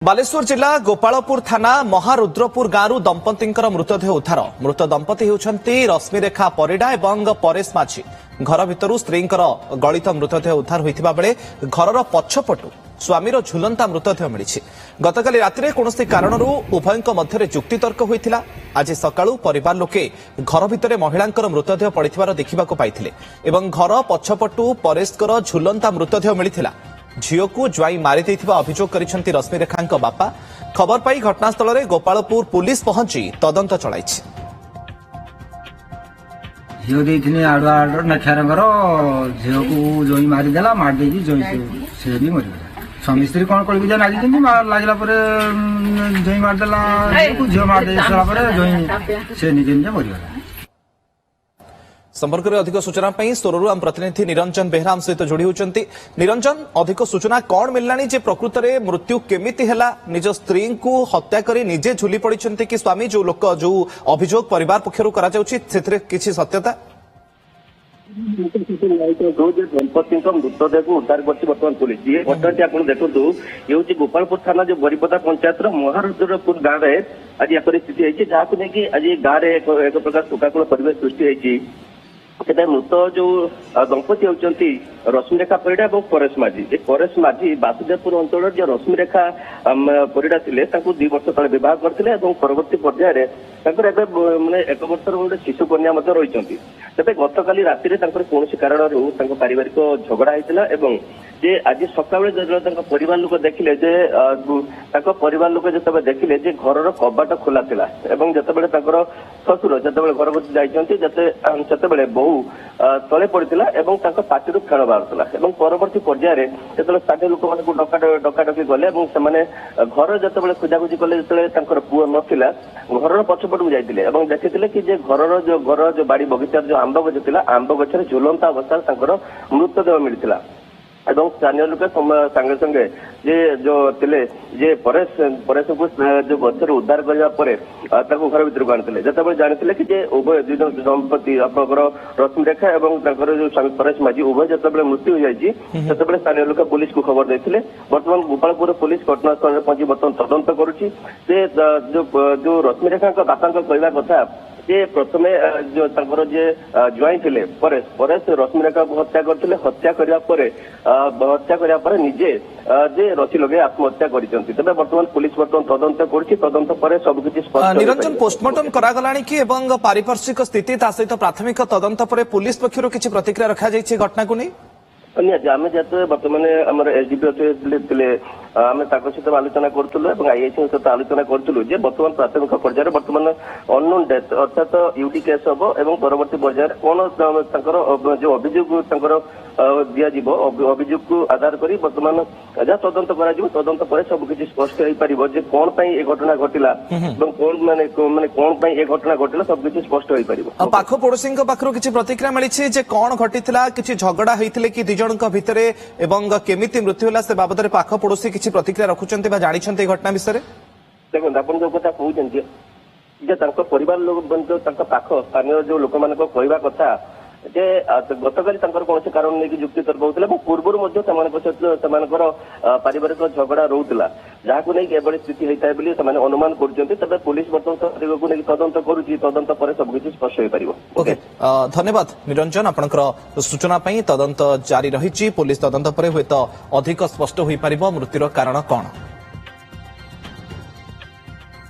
बालेश्वर जिला गोपालपुर थाना महारुद्रपुर गांव दंपति मृतदेह उद्धार। मृत दंपति होती रश्मिरेखा परिडा और परेश माझी। घर भितर स्त्री गलित मृतदेह उद्धार होता बेले घर पछपटू स्वामीर झुलंता मृतदेह मिली। गतकाली राति कौन कारण उभय मध्य जुक्तितर्क होता। आज सकाळू परिवार लोके घर भितर महिला मृतदेह पड़िथिबार देखा पाइथिले एवं घर पछपटू परेशकर झुलंता मृतदेह मिलिथिला। झील को ज्वाई मारी अभियोग करिसेंती रश्मिरेखा बापा। खबर पाई घटनास्थल में गोपालपुर पुलिस पहुंची तदंत चलाई। झील देथिने आडुआ आडर नक्षारंगर झील को जोई मारी देला मार देजी जोई से भी मरि गला। स्वामी स्त्री कोन कोल बिजा नागी दिनी मार लागला परे जोई मार देला झील मार देला परे जोई से निजे निजे मरि गला। संपर्क में अधिक सूचना सोरु आम प्रतिनिधि निरंजन बेहरा आम सहित जोड़ी होती। निरंजन, अधिक सूचना कौन मिललानी जे प्रकृत में मृत्यु केमिति हैला? निज स्त्री को हत्या कर निजे झुली पड़िछंती कि स्वामी जो लोक जो अभियोग परिवार पक्षरु करा जाउछि सेथिरे किछि सत्यता? दंपति मृतदेह को उद्धार कर बर्तमान पुलिस ये घटना आप देखु ये गोपालपुर थाना जो बरीपदा पंचायत महारुद्रपुर गाँव में आज यह परिस्थिति है जहाँ को लेकिन आज गाँव में एक प्रकार शोकाकुल परिवेश सृष्टि होती। मृत जो दंपति होती रश्मिरेखा परिडा और परेश माझी। परेश माझी बासुदेवपुर अंचल जो रश्मिरेखा परिडा थे 2 वर्ष तले बह करते परवर्ती पर्यायर माने 1 वर्षर गोटे शिशु कन्या रही। तेज गतकाली राति कौन कारण पारिवारिक झगड़ा होता जे आज सकाଳେ जो परिवार लोक देखिले जे परिवार लोक जो देखिले जे घर कबाट खोला थिला एवं जतबेले शशुर जतबेले घर बसी जाते बहु तले पड़ता एवं पार्टी खेल बाहर एवं परवर्ती पर्यायर जो स्थानीय लोक मानक डकाडकी गले घर जो खोजाखोजी कले जो पुओ नथिला घर पछपट को जाते देखी कि घर जो बाड़ी बगीचार जो आंब गछ था आंब गछर झुलंता अवस्था मृतदेह मिलता। स्थानीय लोक संगे संगे जे जो तिले जे परेश को जो गचर उद्धार करने घर भर को आनी जो जानते कि उभय दुई दंपति आपंकर रश्मिरेखा और जो स्वामी परेश माझी उभय जो मृत्यु हो जाए स्थानीय लोक पुलिस को खबर देते। बर्तमान गोपालपुर पुलिस घटनास्थल में पहुंची बर्तमान तदंत करुच्ची। जो रश्मिरेखा बापा कहवा कथा जे प्रथमे जो ज्वाई थे परेश रश्मिरेखा को हत्या करते हत्या करने निजे जे रसी लगे आत्महत्या करते। बर्तमान पुलिस तदंत तदंत पर सबकिछि स्पष्ट। निरंजन, पोस्टमार्टम करागलानी कि एवं पारिपार्श्विक स्थिति ता सहित प्राथमिक तदंत पर पुलिस पक्षरु किछि प्रतिक्रिया रखा जाइछि घटना को नहीं? आम जेत बर्तमान आम एसडीपी आम सहित आलोचना करूँ आईआईसी सहित आलोचना करूँ जे बर्तमान प्राथमिक पर्यायर बर्तमान अननोन डेथ अर्थात यूटी केस हम और परवर्ती पर्यायर कौन जो अभियोग दिज्व अभियोग को आधार कर बर्तमान जहाँ तदंत तदंत पर सबकिछि स्पष्ट हो पार कौन ये घटना घटला कौन माने कौन ये घटना घटला सबकिछि स्पष्ट हो पार। पाख पड़ोशी पाखु किछि प्रतिक्रिया मिली जे कौन घटिथिला किछि झगड़ा होइथिले कि 2 जनक भितरे एवं केमिति मृत्यु होला से बाबद पाख पड़ोशी किछि प्रतिक्रिया रखुचंती बा जानिछंती घटना विषय? देखो आपण जो कथा कहउचंती जे तांको परिवार लोक तांको पाख स्थानीय जो लोक मानक कहवा कथा जे गतकाली कौन कारण नहीं जुक्तितर्क होता सहित पारिवारिक झगड़ा रोला जहाँ को नहीं स्थिति होता है अनुमान कर पुलिस बर्तमान तदंत करुच्ची तदंत पर सबकिछि स्पष्ट हो पार। धन्यवाद निरंजन, आपनकर सूचना तदंत जारी रही। पुलिस तदंत पर हुए अधिक स्पष्ट हो पार मृत्युर कारण कौन।